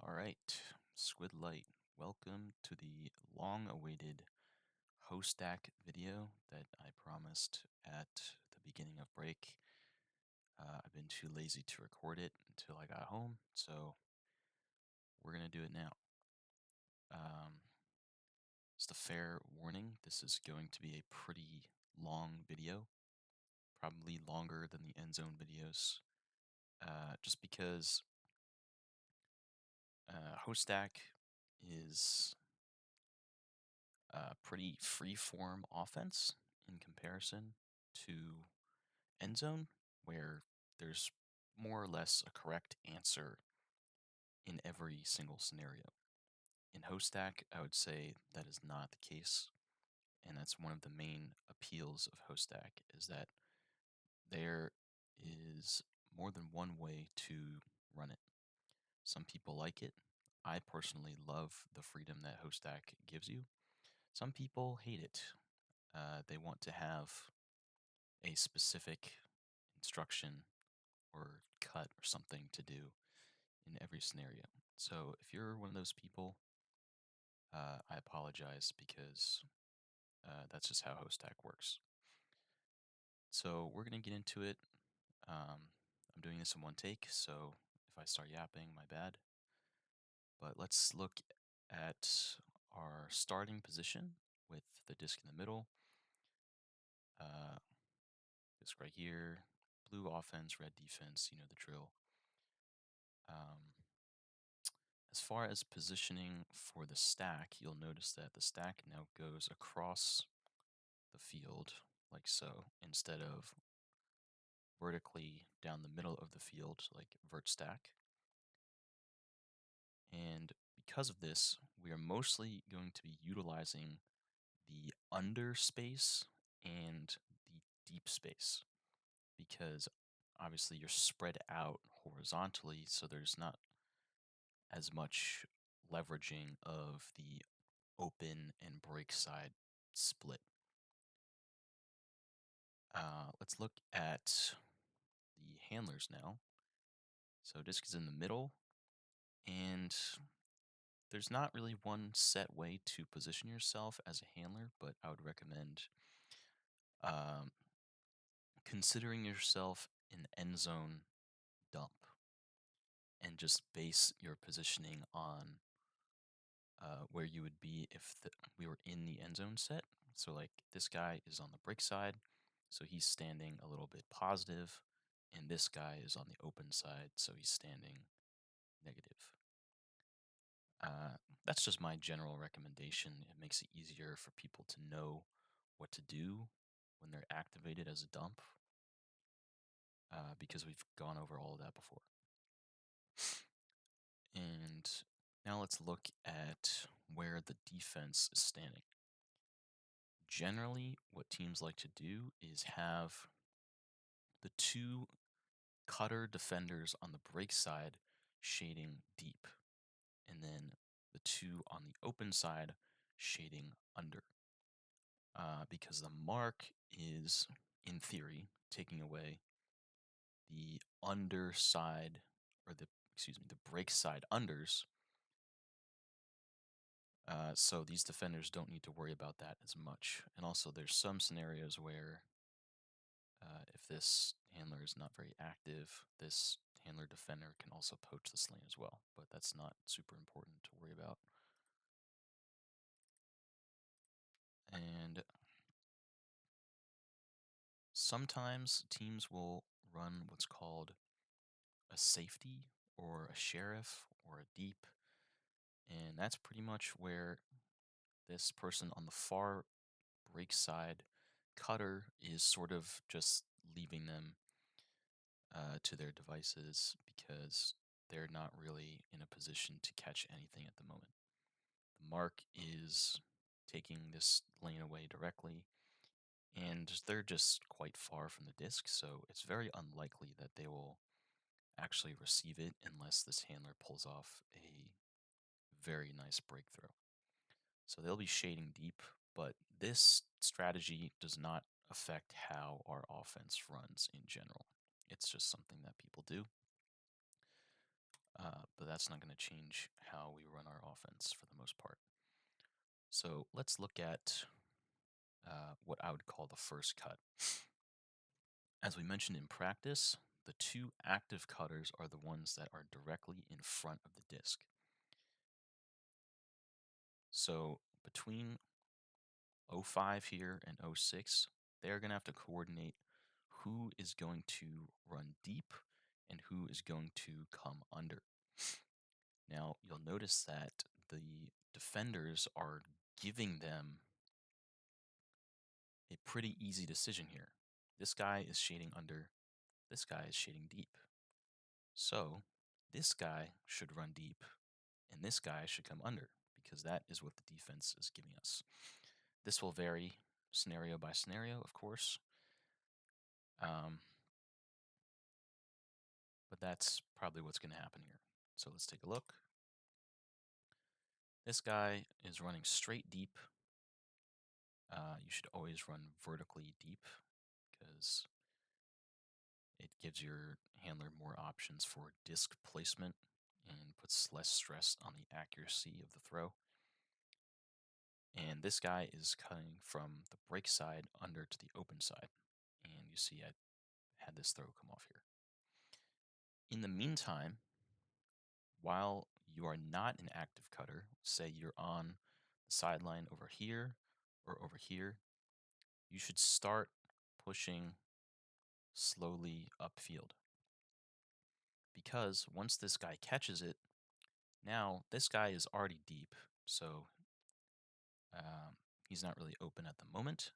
All right, Squid Light, welcome to the long-awaited host stack video that I promised at the beginning of break. I've been too lazy to record it until I got home, so we're gonna do it now. Um, just a fair warning, this is going to be a pretty long video, probably longer than the end zone videos, just because host stack is pretty free-form offense in comparison to end zone, where there's more or less a correct answer in every single scenario. In host stack, I would say that is not the case, and that's one of the main appeals of host stack is that there is more than one way to run it. Some people like it. I personally love the freedom that host stack gives you. Some people hate it. They want to have a specific instruction or cut or something to do in every scenario. So if you're one of those people, I apologize because that's just how host stack works. So we're gonna get into it. I'm doing this in one take, so if I start yapping, my bad. But let's look at our starting position with the disc in the middle. Uh, disc right here, blue offense, red defense. You know the drill. Um, As far as positioning for the stack, you'll notice that the stack now goes across the field like so, instead of vertically down the middle of the field like vert stack. And because of this, we are mostly going to be utilizing the under space and the deep space because obviously you're spread out horizontally, so there's not as much leveraging of the open and break side split. Let's look at the handlers now. So disc is in the middle, and there's not really one set way to position yourself as a handler, but I would recommend um, considering yourself an end zone dump and just base your positioning on where you would be if we were in the end zone set. So, like, this guy is on the break side, so he's standing a little bit positive, and this guy is on the open side, so he's standing negative. That's just my general recommendation. It makes it easier for people to know what to do when they're activated as a dump, because we've gone over all of that before. And now let's look at where the defense is standing. Generally, what teams like to do is have the two cutter defenders on the break side shading deep, and then the two on the open side shading under. Because the mark is, in theory, taking away the underside, or the break side unders. So these defenders don't need to worry about that as much. And also, there's some scenarios where if this handler is not very active, this handler defender can also poach this lane as well, but that's not super important to worry about. And sometimes teams will run what's called a safety or a sheriff or a deep, and that's pretty much where this person on the far break side cutter is sort of just leaving them to their devices because they're not really in a position to catch anything at the moment. The mark is taking this lane away directly, and they're just quite far from the disc, so it's very unlikely that they will actually receive it unless this handler pulls off a very nice breakthrough. So they'll be shading deep, but this strategy does not affect how our offense runs in general. It's just something that people do. But that's not going to change how we run our offense for the most part. So let's look at what I would call the first cut. As we mentioned in practice, the two active cutters are the ones that are directly in front of the disc. So between 05 here and 06, they're going to have to coordinate who is going to run deep and who is going to come under. Now, you'll notice that the defenders are giving them a pretty easy decision here. This guy is shading under, this guy is shading deep. So, this guy should run deep, and this guy should come under, because that is what the defense is giving us. This will vary scenario by scenario, of course. Um, but that's probably what's going to happen here. So let's take a look. This guy is running straight deep. You should always run vertically deep because it gives your handler more options for disc placement and puts less stress on the accuracy of the throw. And this guy is cutting from the break side under to the open side. And you see I had this throw come off here. In the meantime, while you are not an active cutter, say you're on the sideline over here or over here, you should start pushing slowly upfield. Because once this guy catches it, now this guy is already deep, so he's not really open at the moment,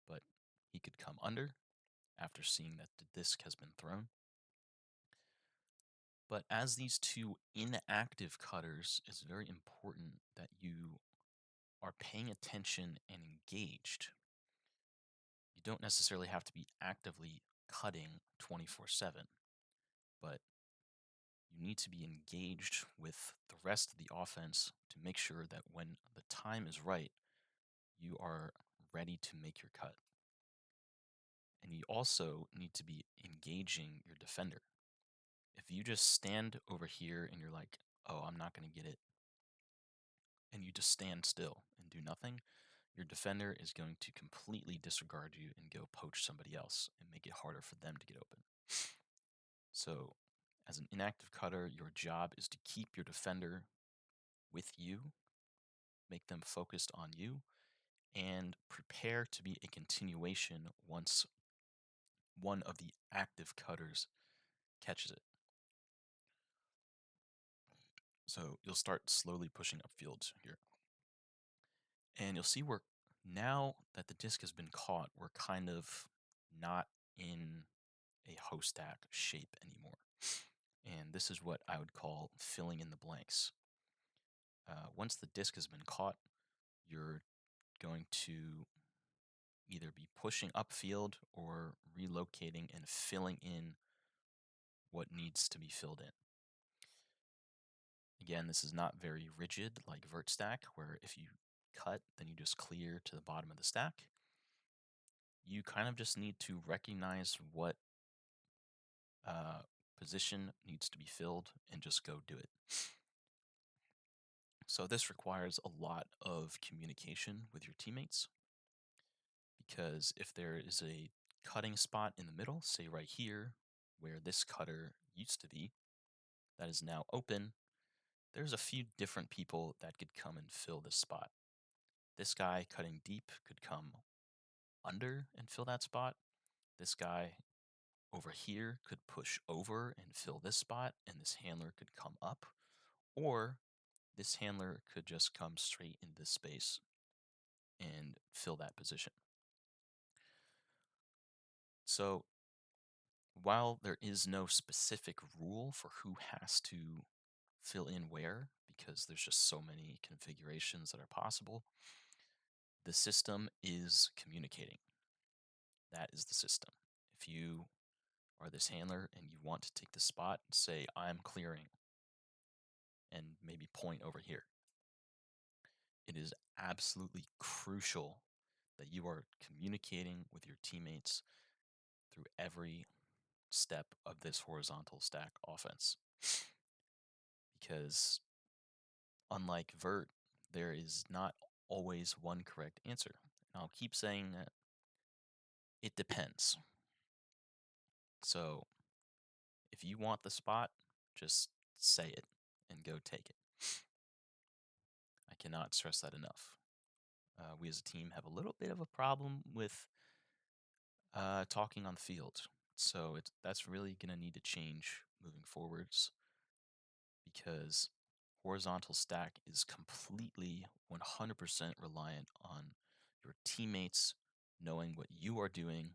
but he could come under after seeing that the disc has been thrown. But as these two inactive cutters, it's very important that you are paying attention and engaged. You don't necessarily have to be actively cutting 24/7, but you need to be engaged with the rest of the offense to make sure that when the time is right, you are ready to make your cut. And you also need to be engaging your defender. If you just stand over here and you're like, oh, I'm not going to get it, and you just stand still and do nothing, your defender is going to completely disregard you and go poach somebody else and make it harder for them to get open. So, as an inactive cutter, your job is to keep your defender with you, make them focused on you, and prepare to be a continuation once one of the active cutters catches it. So you'll start slowly pushing upfield here. And you'll see where now that the disc has been caught, we're kind of not in a hoe stack shape anymore. And this is what I would call filling in the blanks. Once the disc has been caught, you're going to either be pushing upfield or relocating and filling in what needs to be filled in. Again, this is not very rigid like vert stack, where if you cut, then you just clear to the bottom of the stack. You kind of just need to recognize what position needs to be filled and just go do it. So this requires a lot of communication with your teammates, because if there is a cutting spot in the middle, say right here, where this cutter used to be, that is now open, there's a few different people that could come and fill this spot. This guy cutting deep could come under and fill that spot. This guy over here could push over and fill this spot, and this handler could come up. Or this handler could just come straight in this space and fill that position. So while there is no specific rule for who has to fill in where, because there's just so many configurations that are possible, the system is communicating. That is the system. If you are this handler and you want to take the spot and say, I'm clearing, and maybe point over here, it is absolutely crucial that you are communicating with your teammates through every step of this horizontal stack offense. because unlike vert, there is not always one correct answer. And I'll keep saying that it depends. So if you want the spot, just say it and go take it. I cannot stress that enough. We as a team have a little bit of a problem with talking on the field. So that's really going to need to change moving forwards because horizontal stack is completely 100% reliant on your teammates knowing what you are doing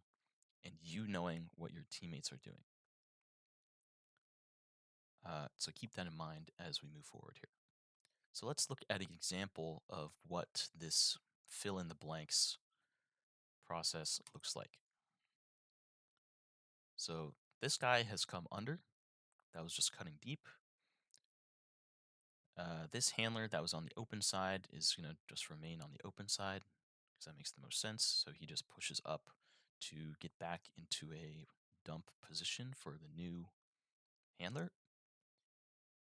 and you knowing what your teammates are doing. So keep that in mind as we move forward here. So let's look at an example of what this fill in the blanks process looks like. So this guy has come under. That was just cutting deep. This handler that was on the open side is going to just remain on the open side because that makes the most sense. So he just pushes up to get back into a dump position for the new handler.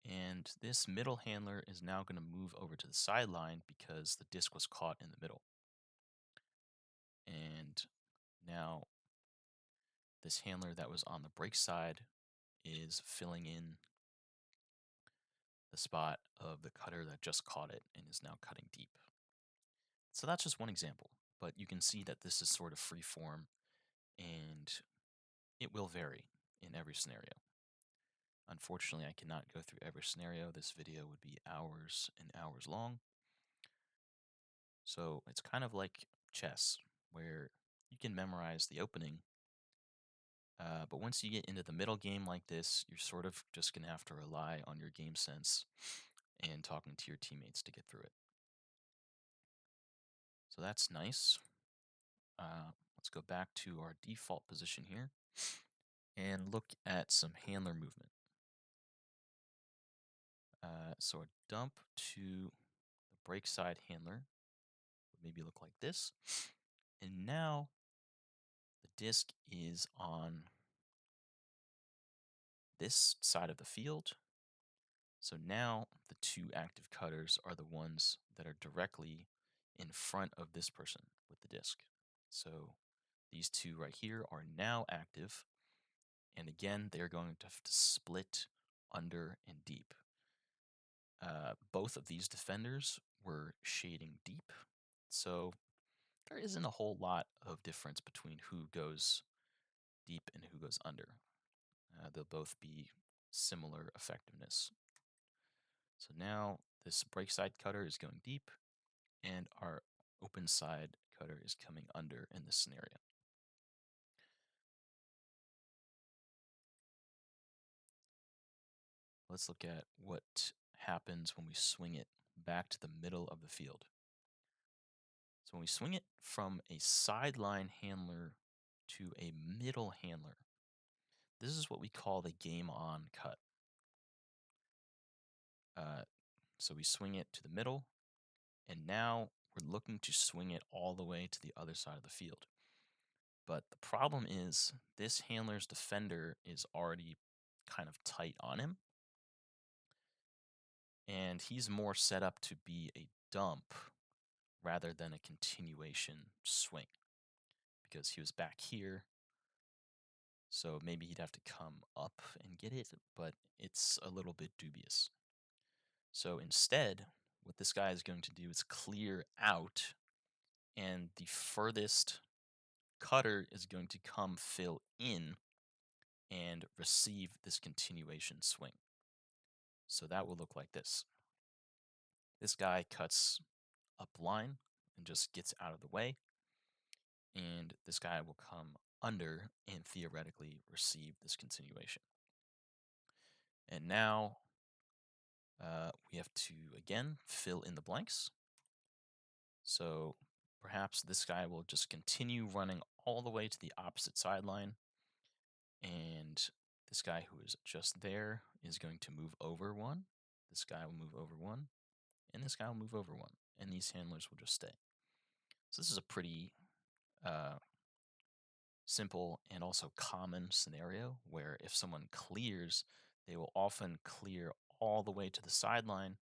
And this middle handler is now going to move over to the sideline because the disc was caught in the middle. And now this handler that was on the break side is filling in the spot of the cutter that just caught it and is now cutting deep. So that's just one example, but you can see that this is sort of free form and it will vary in every scenario. Unfortunately, I cannot go through every scenario. This video would be hours and hours long. So it's kind of like chess, where you can memorize the opening, but once you get into the middle game like this, you're sort of just going to have to rely on your game sense and talking to your teammates to get through it. So that's nice. Let's go back to our default position here and look at some handler movement. So a dump to the break side handler would maybe look like this. And now the disc is on this side of the field. So now the two active cutters are the ones that are directly in front of this person with the disc. So these two right here are now active. And again, they're going to have to split under and deep. Both of these defenders were shading deep. So there isn't a whole lot of difference between who goes deep and who goes under. They'll both be similar effectiveness. So now this break side cutter is going deep, and our open side cutter is coming under in this scenario. Let's look at what happens when we swing it back to the middle of the field. So when we swing it from a sideline handler to a middle handler, this is what we call the game on cut. So we swing it to the middle, and now we're looking to swing it all the way to the other side of the field. But the problem is this handler's defender is already kind of tight on him, and he's more set up to be a dump rather than a continuation swing because he was back here. So maybe he'd have to come up and get it, but it's a little bit dubious. So instead, what this guy is going to do is clear out, and the furthest cutter is going to come fill in and receive this continuation swing. So that will look like this. This guy cuts up line and just gets out of the way, and this guy will come under and theoretically receive this continuation. And now we have to, again, fill in the blanks. So perhaps this guy will just continue running all the way to the opposite sideline. And this guy who is just there is going to move over one. This guy will move over one. And this guy will move over one. And these handlers will just stay. So this is a pretty simple and also common scenario where if someone clears, they will often clear all the way to the sideline,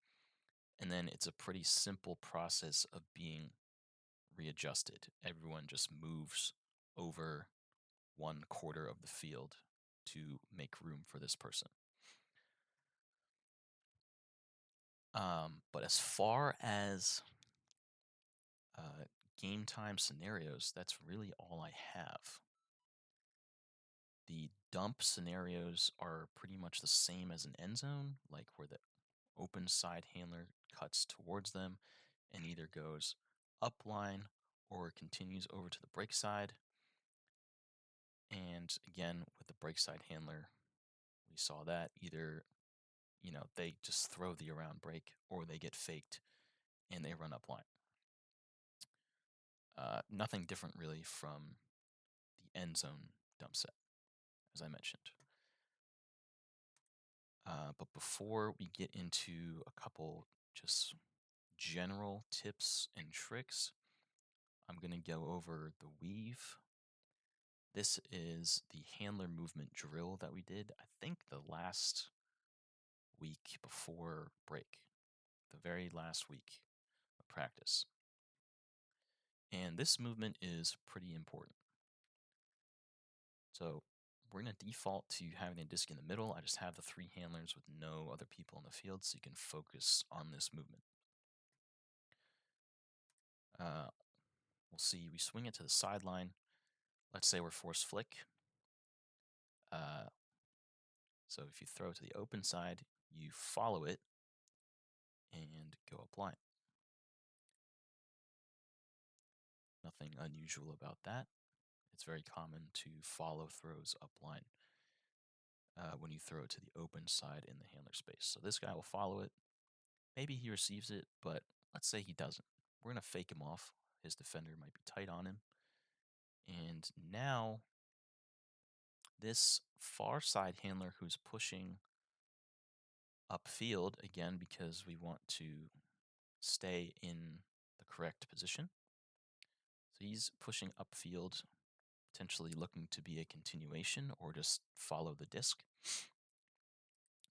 and then it's a pretty simple process of being readjusted. Everyone just moves over 1/4 of the field to make room for this person. But as far as game time scenarios, that's really all I have. The dump scenarios are pretty much the same as an end zone, like where the open side handler cuts towards them and either goes up line or continues over to the break side. And again, with the break side handler, we saw that either, they just throw the around break or they get faked and they run up line. Nothing different really from the end zone dump set, as I mentioned. But before we get into a couple just general tips and tricks, I'm going to go over the weave. This is the handler movement drill that we did, I think the last week before break, the very last week of practice. And this movement is pretty important. So we're going to default to having the disc in the middle. I just have the 3 handlers with no other people in the field so you can focus on this movement. We'll see, we swing it to the sideline. Let's say we're force flick. So if you throw to the open side, you follow it and go up line. Nothing unusual about that. It's very common to follow throws up line when you throw it to the open side in the handler space. So this guy will follow it. Maybe he receives it, but let's say he doesn't. We're going to fake him off. His defender might be tight on him. And now this far side handler who's pushing upfield, again, because we want to stay in the correct position. So he's pushing upfield, potentially looking to be a continuation or just follow the disc.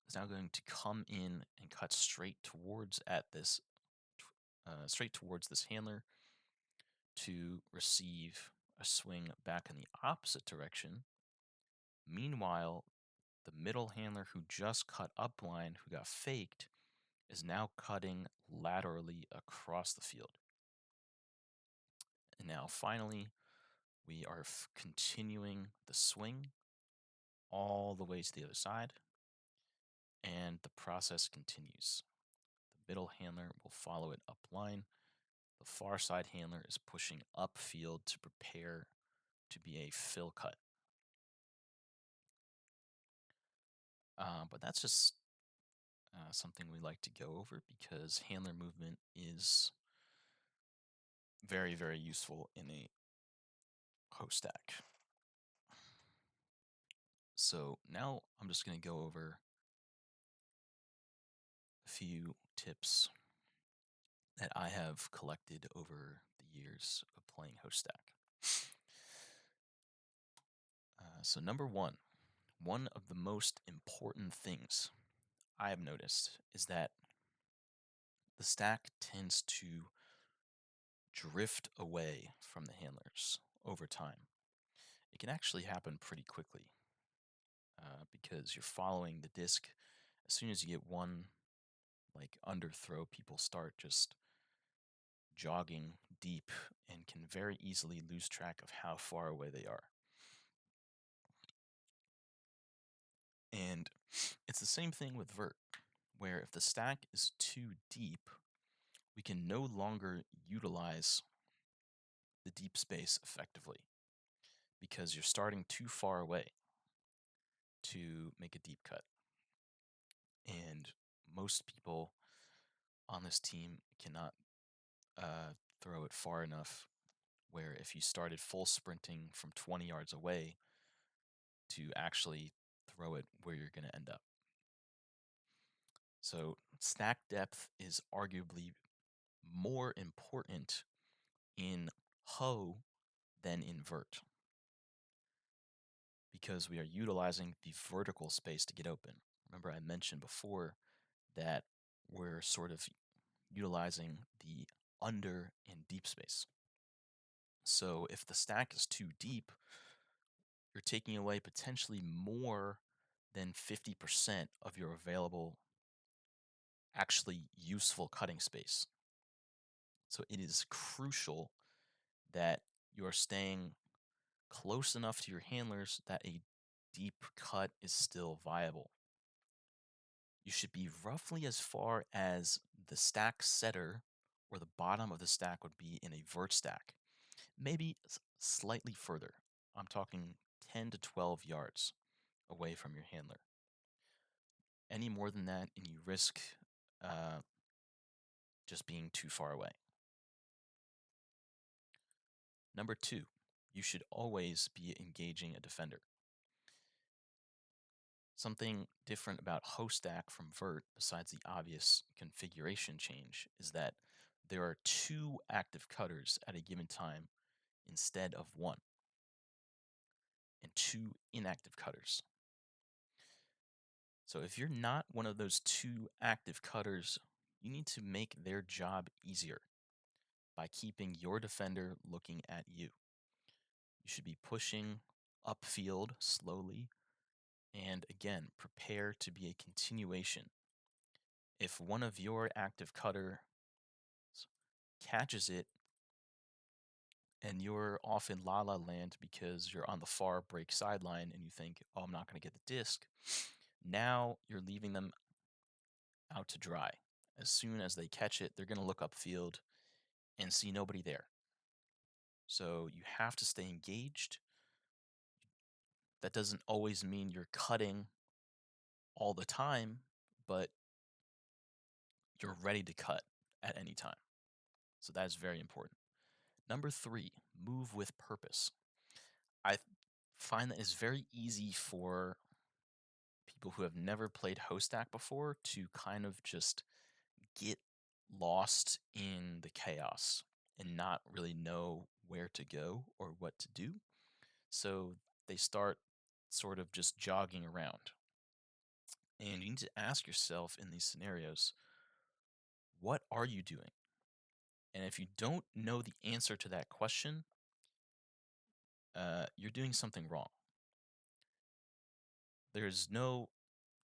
Is now going to come in and cut straight towards this handler to receive a swing back in the opposite direction. Meanwhile, the middle handler who just cut up line, who got faked, is now cutting laterally across the field. And now finally, we are continuing the swing all the way to the other side, and the process continues. The middle handler will follow it up line. The far side handler is pushing upfield to prepare to be a fill cut. But that's just something we like to go over because handler movement is very, very useful in a host stack. So now I'm just going to go over a few tips that I have collected over the years of playing host stack. So number one of the most important things I have noticed is that the stack tends to drift away from the handlers over time. It can actually happen pretty quickly because you're following the disc. As soon as you get one underthrow, people start just jogging deep and can very easily lose track of how far away they are. And it's the same thing with vert, where if the stack is too deep, we can no longer utilize the deep space effectively because you're starting too far away to make a deep cut. And most people on this team cannot throw it far enough where if you started full sprinting from 20 yards away to actually throw it where you're going to end up. So stack depth is arguably more important in Ho than in vert because we are utilizing the vertical space to get open. Remember I mentioned before that we're sort of utilizing the under and deep space. So if the stack is too deep, you're taking away potentially more than 50% of your available, actually useful cutting space. So it is crucial that you're staying close enough to your handlers that a deep cut is still viable. You should be roughly as far as the stack setter or the bottom of the stack would be in a vert stack. Maybe slightly further. I'm talking 10 to 12 yards away from your handler. Any more than that, and you risk uh, just being too far away. Number two, you should always be engaging a defender. Something different about host stack from vert, besides the obvious configuration change, is that there are two active cutters at a given time instead of one, and two inactive cutters. So if you're not one of those two active cutters, you need to make their job easier by keeping your defender looking at you. You should be pushing upfield slowly, and again, prepare to be a continuation. If one of your active cutter catches it and you're off in La La Land because you're on the far break sideline and you think, oh, I'm not going to get the disc, now you're leaving them out to dry. As soon as they catch it, they're going to look upfield and see nobody there. So you have to stay engaged. That doesn't always mean you're cutting all the time, but you're ready to cut at any time. So that is very important. Number three, move with purpose. I find that it's very easy for people who have never played host stack before to kind of just get lost in the chaos and not really know where to go or what to do. So they start sort of just jogging around. And you need to ask yourself in these scenarios, what are you doing? And if you don't know the answer to that question, you're doing something wrong. There's no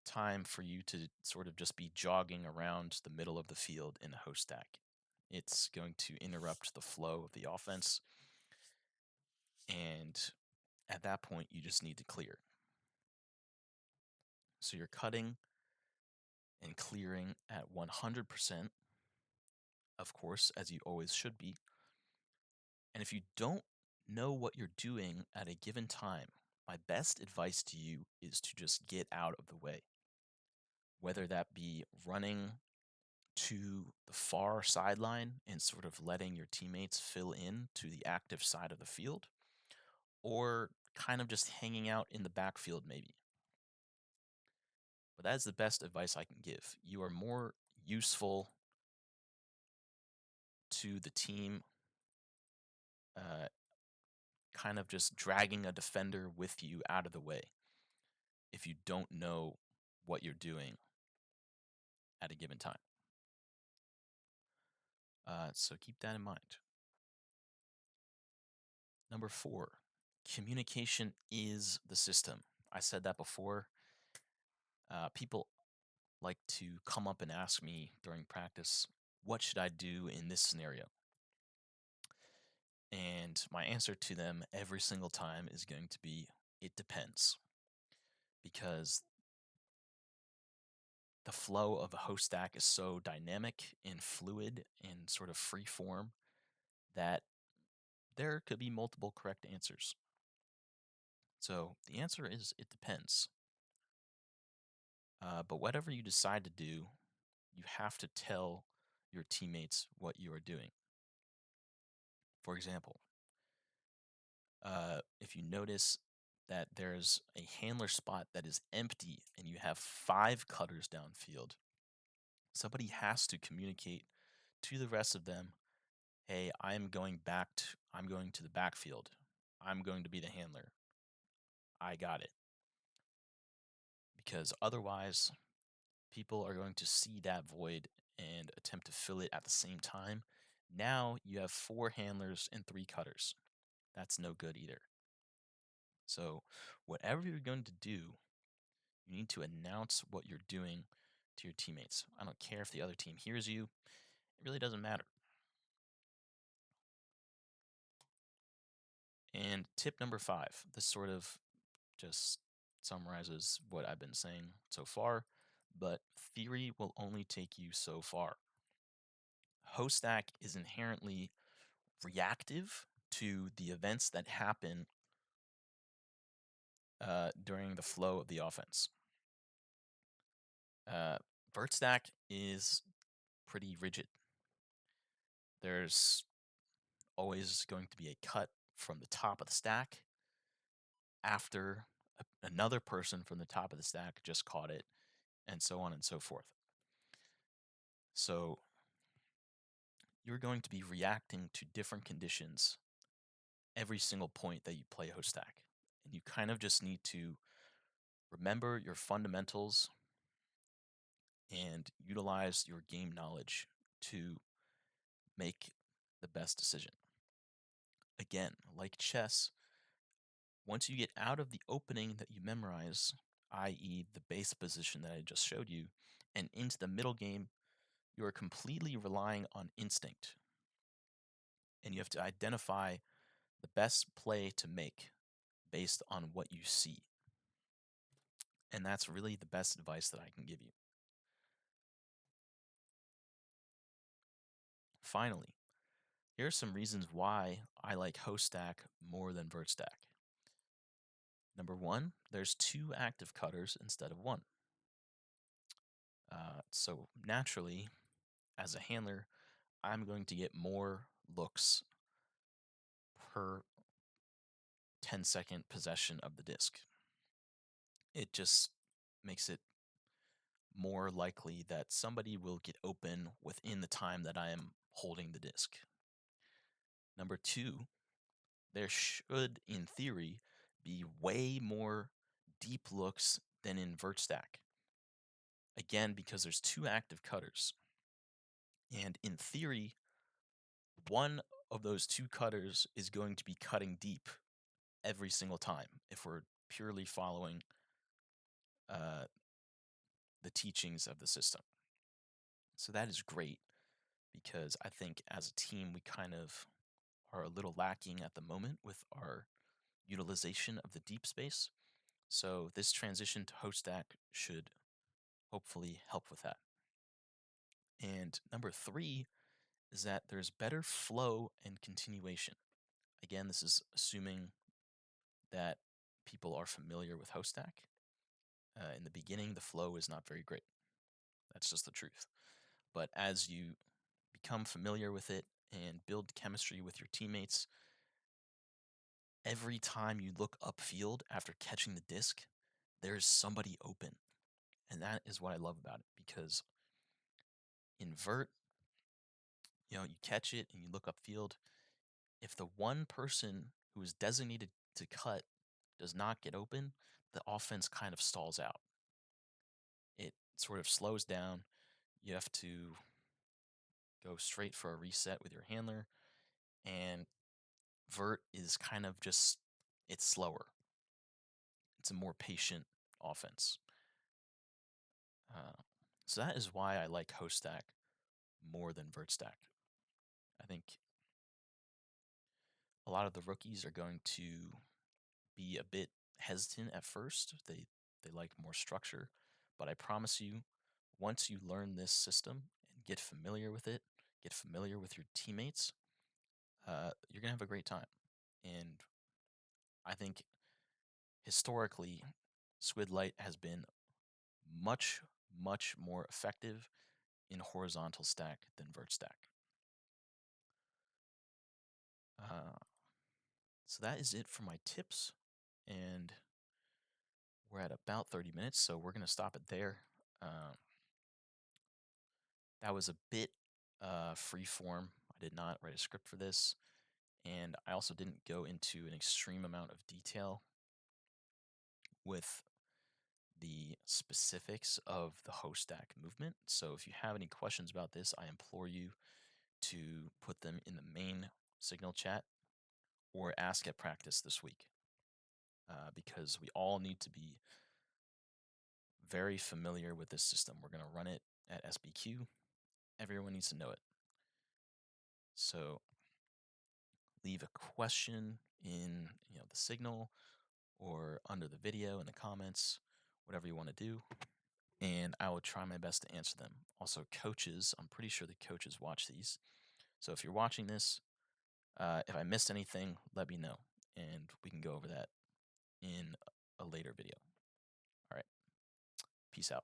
time for you to sort of just be jogging around the middle of the field in a host stack. It's going to interrupt the flow of the offense. And at that point, you just need to clear. So you're cutting and clearing at 100%, of course, as you always should be. And if you don't know what you're doing at a given time, my best advice to you is to just get out of the way. Whether that be running to the far sideline and sort of letting your teammates fill in to the active side of the field, or kind of just hanging out in the backfield, maybe. But that's the best advice I can give. You are more useful to the team, uh, kind of just dragging a defender with you out of the way if you don't know what you're doing at a given time. So keep that in mind. Number four, communication is the system. I said that before. People like to come up and ask me during practice, what should I do in this scenario? And my answer to them every single time is going to be, it depends. Because the flow of a host stack is so dynamic and fluid and sort of free form that there could be multiple correct answers. So the answer is, it depends. But whatever you decide to do, you have to tell your teammates what you are doing. For example, if you notice that there's a handler spot that is empty and you have 5 cutters downfield, somebody has to communicate to the rest of them, hey, I'm going to the backfield. I'm going to be the handler. I got it. Because otherwise, people are going to see that void and attempt to fill it at the same time. Now you have four handlers and three cutters. That's no good either. So, whatever you're going to do, you need to announce what you're doing to your teammates. I don't care if the other team hears you, it really doesn't matter. And tip number five, this sort of just summarizes what I've been saying so far, but theory will only take you so far. Host stack is inherently reactive to the events that happen during the flow of the offense. Uh, vert stack is pretty rigid. There's always going to be a cut from the top of the stack after another person from the top of the stack just caught it, and so on and so forth. So you're going to be reacting to different conditions every single point that you play host stack. And you kind of just need to remember your fundamentals and utilize your game knowledge to make the best decision. Again, like chess, once you get out of the opening that you memorize, i.e., the base position that I just showed you, and into the middle game, you are completely relying on instinct. And you have to identify the best play to make based on what you see. And that's really the best advice that I can give you. Finally, here are some reasons why I like host stack more than vert stack. Number one, there's two active cutters instead of one. So naturally, as a handler, I'm going to get more looks per 10-second possession of the disc. It just makes it more likely that somebody will get open within the time that I am holding the disc. Number two, there should, in theory, be way more deep looks than in vert stack. Again, because there's two active cutters. And in theory, one of those two cutters is going to be cutting deep every single time if we're purely following uh, the teachings of the system. So that is great because I think as a team, we kind of are a little lacking at the moment with our utilization of the deep space. So this transition to host stack should hopefully help with that. And number three is that there's better flow and continuation. Again, this is assuming that people are familiar with host stack. In the beginning, the flow is not very great. That's just the truth. But as you become familiar with it and build chemistry with your teammates, every time you look upfield after catching the disc, there is somebody open. And that is what I love about it because in vert, you catch it and you look upfield. If the one person who is designated to cut does not get open, the offense kind of stalls out. It sort of slows down. You have to go straight for a reset with your handler, and vert is kind of just, it's slower. It's a more patient offense. So that is why I like host stack more than vert stack. I think a lot of the rookies are going to be a bit hesitant at first. They like more structure, but I promise you, once you learn this system and get familiar with it, get familiar with your teammates, you're gonna have a great time. And I think historically, Squid LITE has been much, much more effective in horizontal stack than vert stack. Uh, so that is it for my tips, and we're at about 30 minutes, so we're gonna stop it there. That was a bit free form. I did not write a script for this, and I also didn't go into an extreme amount of detail with the specifics of the host stack movement. So if you have any questions about this, I implore you to put them in the main Signal chat or ask at practice this week, because we all need to be very familiar with this system. We're going to run it at SBQ. Everyone needs to know it. So leave a question in the Signal or under the video in the comments, whatever you want to do, and I will try my best to answer them. Also, coaches, I'm pretty sure the coaches watch these. So if you're watching this, if I missed anything, let me know, and we can go over that in a later video. All right, peace out.